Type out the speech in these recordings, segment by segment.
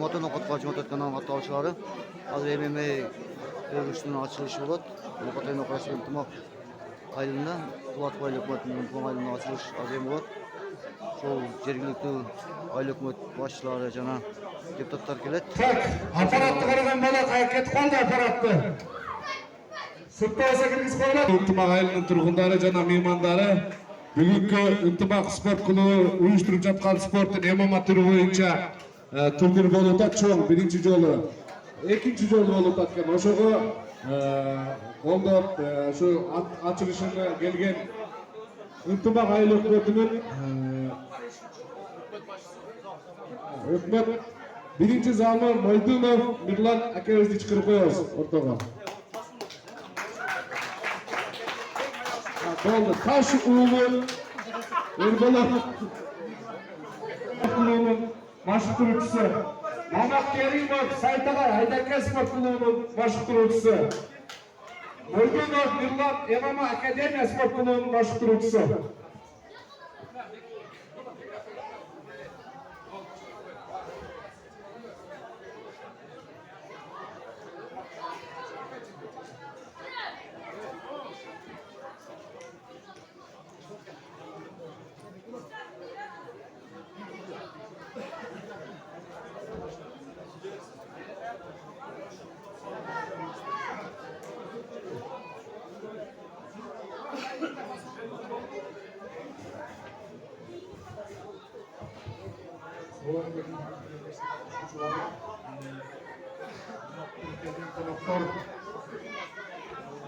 Motordan qatqaruvchi o'tayotgan atoqchilari hozir MMA dövüşünün açılışı bo'ladi. Qatay noqarasi iltimoq aylığında Fuat Baylı Hükümeti'nin iltimoq aylığında açılış azim bo'ladi. Şol жергиликтүү айыл өкмөт башчылары жана депутаттар келет. Аппаратты караган бала кетип калды аппаратты. Сыртта болсо киргизип коелат. Ынтымак айылынын тургундары жана меймандары бүгүнкү Ынтымак спорт клубу уюштуруп жаткан спорттун MMA түрү боюнча турнир болуп атат. Чоң биринчи жолу, экинчи жолу болуп аткан. Ошого колдоп ушу ачылышына келген Ынтымак айыл өкмөтүнүн өкмөт биринчи замы Мойдунов Мирлан акебизди чакырып коебуз ортого. Болду. Таш уулу Эрболот клубунун башкаруучусу, Мамат Керимов Сайтагай Айдаке спорт клубунун башкаруучусу, Мойдунов Мирлан MMA Академия спорт клубунун башкаруучусу.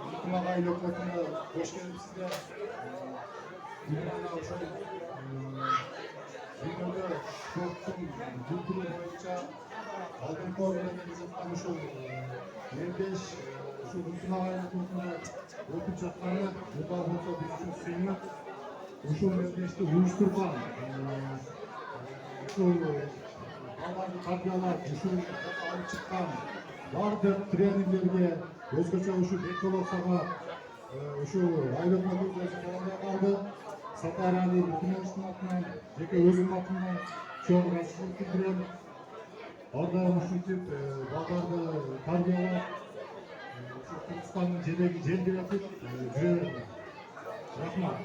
Ынтымак айыл өкмөтүнө кош келипсиздер. Ошол дүйнөдө спорттун kültүрү боюнча алдыңкы орунда жаткан ушул Мелдеш ушул Ынтымак айыл өкмөтүнө өтүп жатканы мурда болсо биз үчүн сыйынып, ушул Мелдешти уюштурган ушул баларды тартиялап, ушул алып чыккан бардык тренингдерге өзгөчө ушул Бекболотага ушул айыл өкмөтү өзү колдой калды. Сатараны бүтүнөбүздүн атынан, жеке өзүмдүн атынан чоң ыраазычылык билдирем. Ар дайым ушинтип балдарды тарбиялап, ушул Кыргызстандын желеги желбиретип жүрө берди. Рахмат.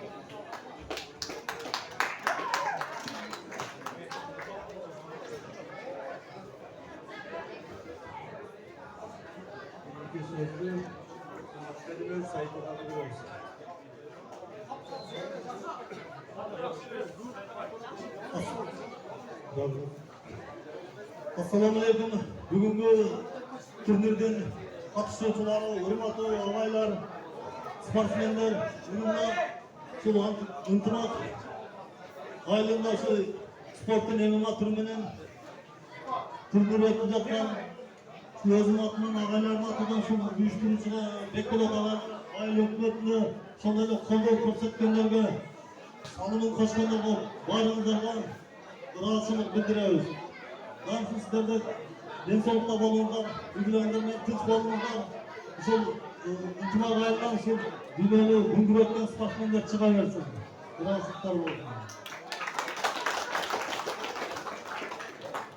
Assalamu alaikum. Бүгүнкү турнирдин катышуучулары, урматтуу агайлар, спортсмендер, бүгүн ушул Ынтымак айылында ушул спорттун MMA түрү менен турнир өтүп жаткан өзүнүн атынан агайлардын атынан ушул уюштуруучуга Бекболот айыл өкмөтүнө ошондой эле колдоо көрсөткөндөргө, салымын кошкондорго баарыңыздарга ыраазычылык билдиребиз. Сиздерде денсаулыкта болуңуздар, үйлөрүңөр менен тынч болуңуздар. Ушул Ынтымак айылдан ушул дүйнөнү бүңгүрөткөн спортсмендер чыга берсин. Ыраазычылыктар болсун.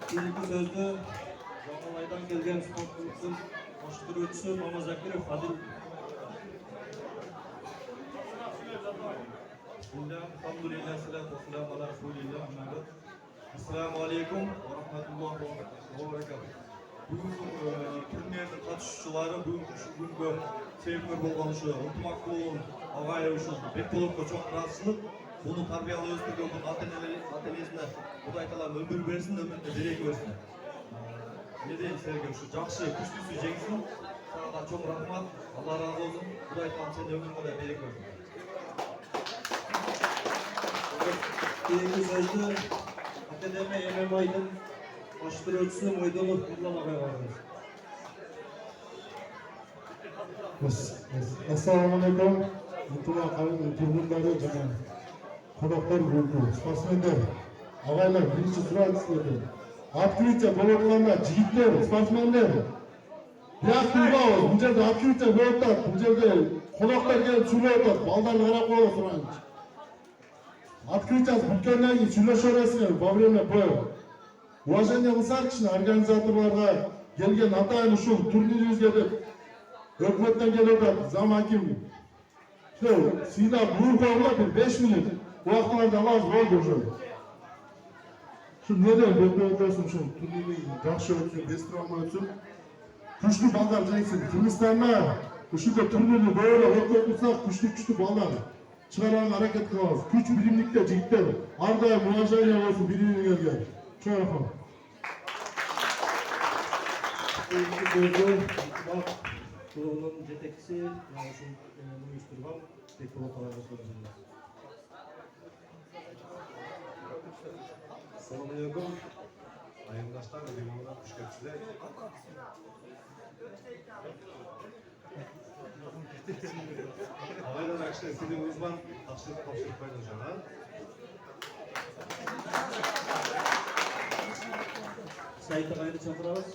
Keyinki sözde Жаңылайдан келген спортымыздың башкаруучусу Мамазакиров Адил. Assalamu alaikum wa rahmatullahi wa barakatuh. Бүгүнкү турнирдин катышуучулары бүгүнкү себепкер болгон ушу Ынтымак клубунун агайы ушул Бекболотко чоң ыраазычылык. Буну тарбиялап өстүргөн ата-энесине Кудай таала өмүр берсин, өмүрүндө береке берсин. Не дейм силерге, ушу жакшы күчтүүсү жеңсин. Сага чоң рахмат. Алла ыраазы болсун. Кудай таала сенин өмүрүңө береке берсин. Keyinki sözde Akademiya MMA'nın bashqaruuchisi Mo'ydonov Mирлан agay baramiz. Assalomu alaykum. Ынтымак айылынын тургундары жана коноктор, спортсмендер, агайлар, биринчи сурайт силерден. Открытие болуп атканда жигиттер, спортсмендер, бияк турбабыз. Бул жерде открытие болуп атат. Бул жерде коноктор келип сүйлөп атат. Балдарды карап коелу сурайынчы. Открытие бүткөндөн кийин сүйлөшө бересиңер во время боя. уважение кылсак кичине организаторлорго келген атайын ушул турнирибизге деп өкмөттөн келип атат зам аким сыйлап буйрук койгула бир 5 минут убактыңарды алабыз болду уже ушу эмнеден бөтө өтөсүн ушул турнирин жакшы өтсүн бестиралма өтсүн күчтүү балдар жайсын кыргызстанда ушундай турнирди көбүрөөк өткөрүп күчтүү балдар чыгарганга аракет кылабыз күч биримдикте жигиттер ар дайым уважение болсун бири бириңерге чоң рахмат клубунун жетекчиси ушул уюштурган Бекболот агайга сөз беребиз. Assalomu alaykum. Ayımdaşlar ve limonlar hoş geldiniz. Ağaylar akşam sizin uzman taşlık paylaşıyorlar. Sayit agayni çağırabız.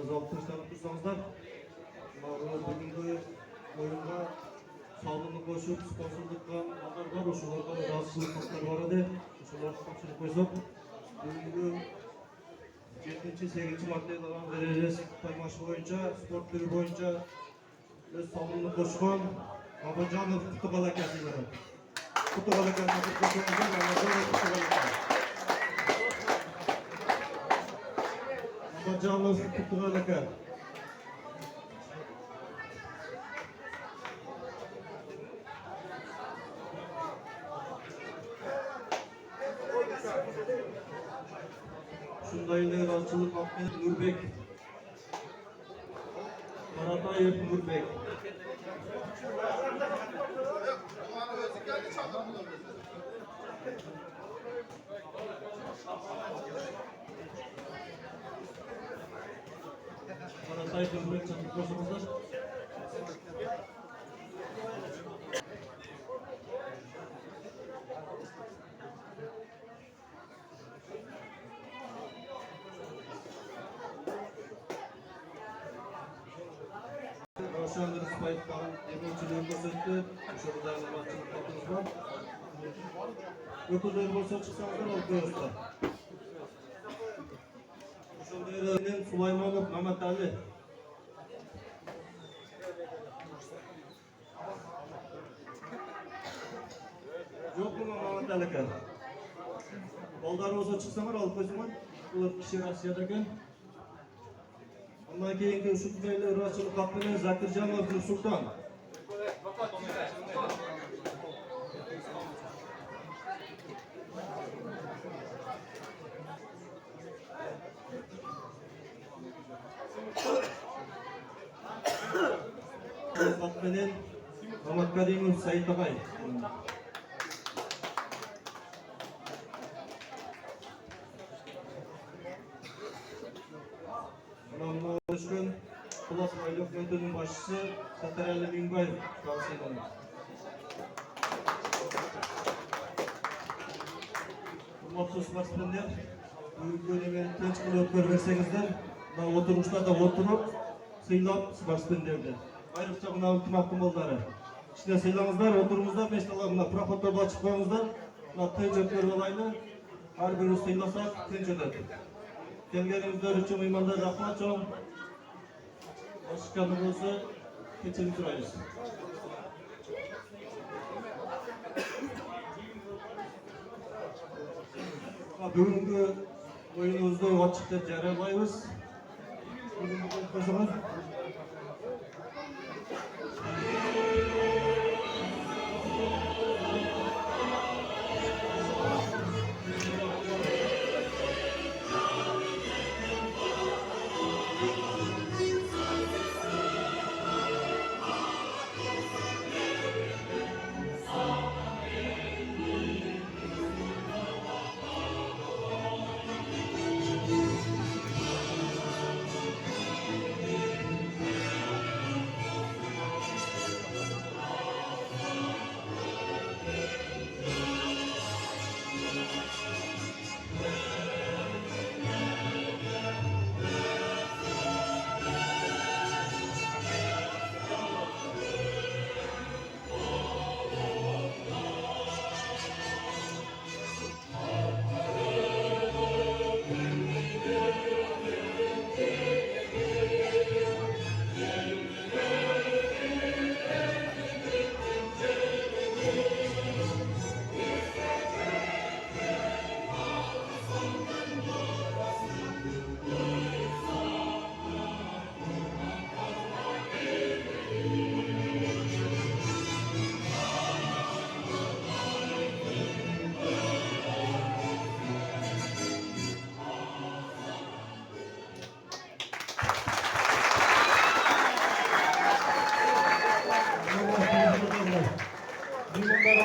Zavaptırsanız dursanızlar, bugünkü oyunda sağlığını koşup, sponsorlukla adlar var, uşularga rahatsızlıklar var idi. Uşularga kapçılık koysak, bugünkü 7-8 maddelerden vereceğiz. Paymaşı boyunca, spor türü boyunca öz sağlığını koşkan Abacanov Kutubalı Kesileri. Kutubalı Kesileri koşuyorlar, Abacanov Kutubalı Kesileri. Abacanov Kutubalı Kesileri. Şundaylı Rahatçılık Ahmet Nurbek. Karatayev Nurbek. Karatayev Nurbek çatı koşumuzdur. Ravşandır Spayt'tan emeğçiliğini gösterdi. Şurada rahatçılık hakkınız var. Öküzleri bolsa çıksanızlar ol koyuyorlar. Şurada Sulaymanov Mehmet Ali. Yok mu Mehmet Ali kan? Bollar bolsa çıksanlar ol koysunlar. Bu kişi Rossiyadaki. Ondan keyinki uşukdaylı rahatçılık hakkını Zakirjanov Nursultan. Hakkının Ahmet Karimov Sayit Agay. Anamla oluşkan Polat Aylok Yönetimi'nin başçısı Satareli Binbayev tavsiye ederim. Hurmatlı sportsmenler, bu bölümü tinç kılıp görmesengizler, oturuşlarda oturup sıylap sportsmenlerdi. Ayrıca buna ultimatum oldular. İşte sıylamızlar, oturumuzda 5 dalarına protokola çıkmamızda tinç öpleri olayını her biri sıylasak tinç ödedik. Gelgenimizler için imanlar rahmat çoğun. Başkanımızı keçelim sırayız. Bugünkü oyunumuzda açıkta jaraylayız. Bugünkü koşumuz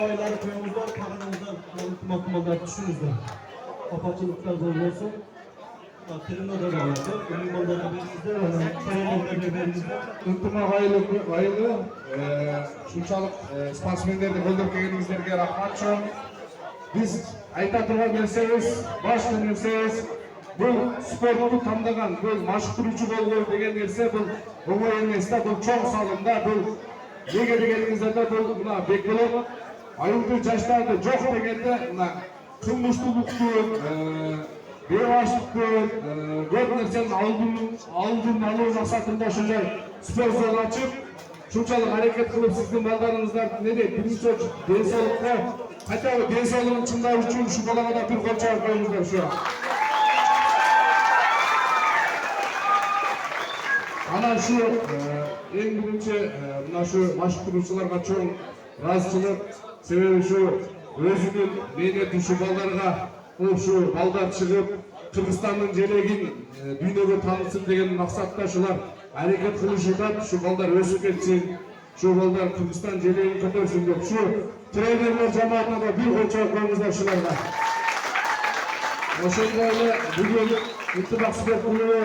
ayları koyumuzda, paranızda, ultimakumlar düşünüzler. Kapatçılıklar zor olsun. Tribüne de vardı. Ünlümanlara verimizde, tribünlerine verimizde. Ынтымақ айылы шуншалық спортсмендерді қолдап келгеніңіздерге рахмат жоқ. Біз айта тұрған нәрсеміз, басты нәрсеміз, бұл спортты таңдаған, бұл машықтырушы болу деген нәрсе, бұл оңай емес та, бұл чоң салымда, бұл неге дегеніңіздерде бұл мына Бекболот айылды жаштарды жоқ дегенде мына қылмыштылықты, бейбаштықты, көп нәрсенің алдын алу мақсатында шынжай спорт зал ашып, шуншалық әрекет қылып сіздің балдарыңыздарды не дейді, бірінші денсаулыққа, хотя бы денсаулығын шыңдау үшін şu балаға да бір қол шағып қойыңыздар şu. Ана şu ең бірінші мына şu машықтырушыларға чоң разышылық, себебі şu өзінің менеті şu балдарға, ол şu балдар шығып, Қырғызстанның желегін дүйнеге танытсын деген мақсатта шулар әрекет қылышыдан şu балдар өсіп кетсін, şu балдар Қырғызстан желегін көтерсін деп, şu тренерлер жамаатына да бір қол шағып қойыңыздар шуларға. Ошондой бүгүн ынтымак спорт клубу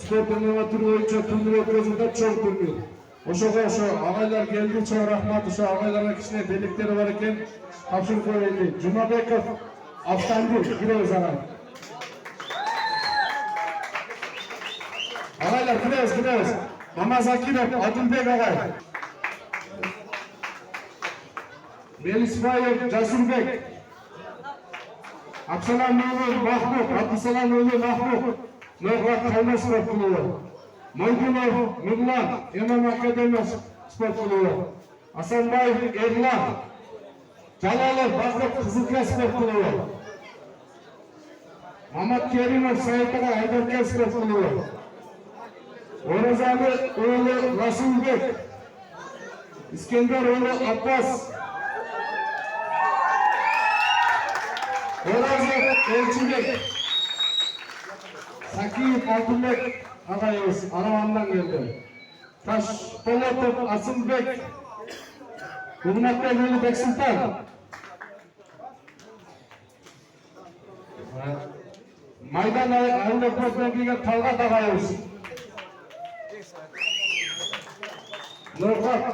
спорт өнөр боюнча турнир өткөзүүдө чоң турнир. Ошого агайлар келди, чоң рахмат. Ошо агайларга кичине белектери бар экен. Тапшырып коелу. Жумабеков Автандир киребиз агай. Агайлар киребиз. Мамазакиров Адылбек агай. Мелисбаев Жасурбек. Абсалам-уулу Махмуд, Абдусалам-уулу Махмуд, Ноғат Қайма спорт клубы. Мойдунов Нурлан, ММА Академия спорт клубы. Асанбаев Эрлан, Жалалов Бақыт Қызылка спорт клубы. Мамат Керимов Саитаға Айдарка спорт клубы. Оразалы ұлы Расулбек, Искендер ұлы Аббас, Оразов Элчибек, Сакиев Алтынбек ағайымыз Араманнан келді. Ташполотов Асылбек, Кулматбек ұлы Бексұлтан, Майдан ауылдық округінен келген Талғат ағайымыз, Нұрғат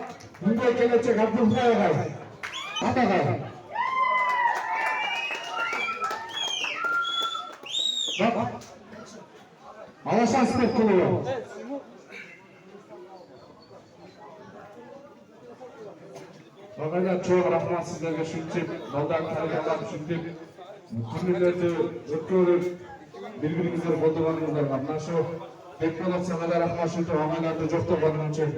Күнде келечек Абдулхай ағай, Атағай. Алашан спорт клубы. Ағайлар чоң рахмат сіздерге шүнтеп, балдарын тәрбиелеп шүнтеп, турнирлерді өткөрүп, бір-біріңіздер қолдағаныңыздарға. Мына шу Бекболот саған да рахмат шүнтеп, ағайларды жоқтағаның үшін.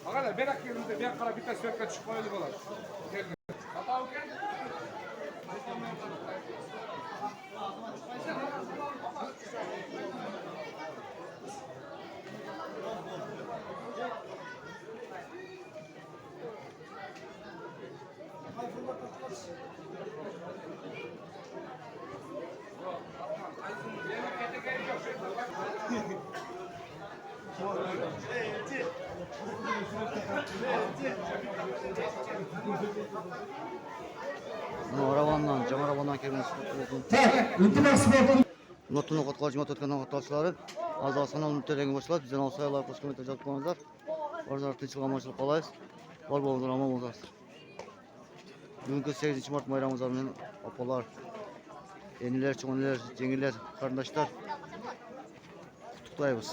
Ağalar ben akılımda bir kara bir tasvirka çıkmayı bular. Geldi. Hata okey. Hey, Arabandan, cam arabandan kelgan sport. Tak, Iltimos sport klubi. Notunu qatqa xizmat etgan xatochilari azal sanal mutteranga boshlanib, bizdan olsalar qo'shib ko'mita javob qo'yinglar. Orada tinchlik amoqchilik qolaysiz. Bor bo'linglar, omon bo'lasiz. Bugungi 8-mart bayramımız bilan opalar, eniler, cho'nglar, jengillar, qarindoshlar qutluklaymiz.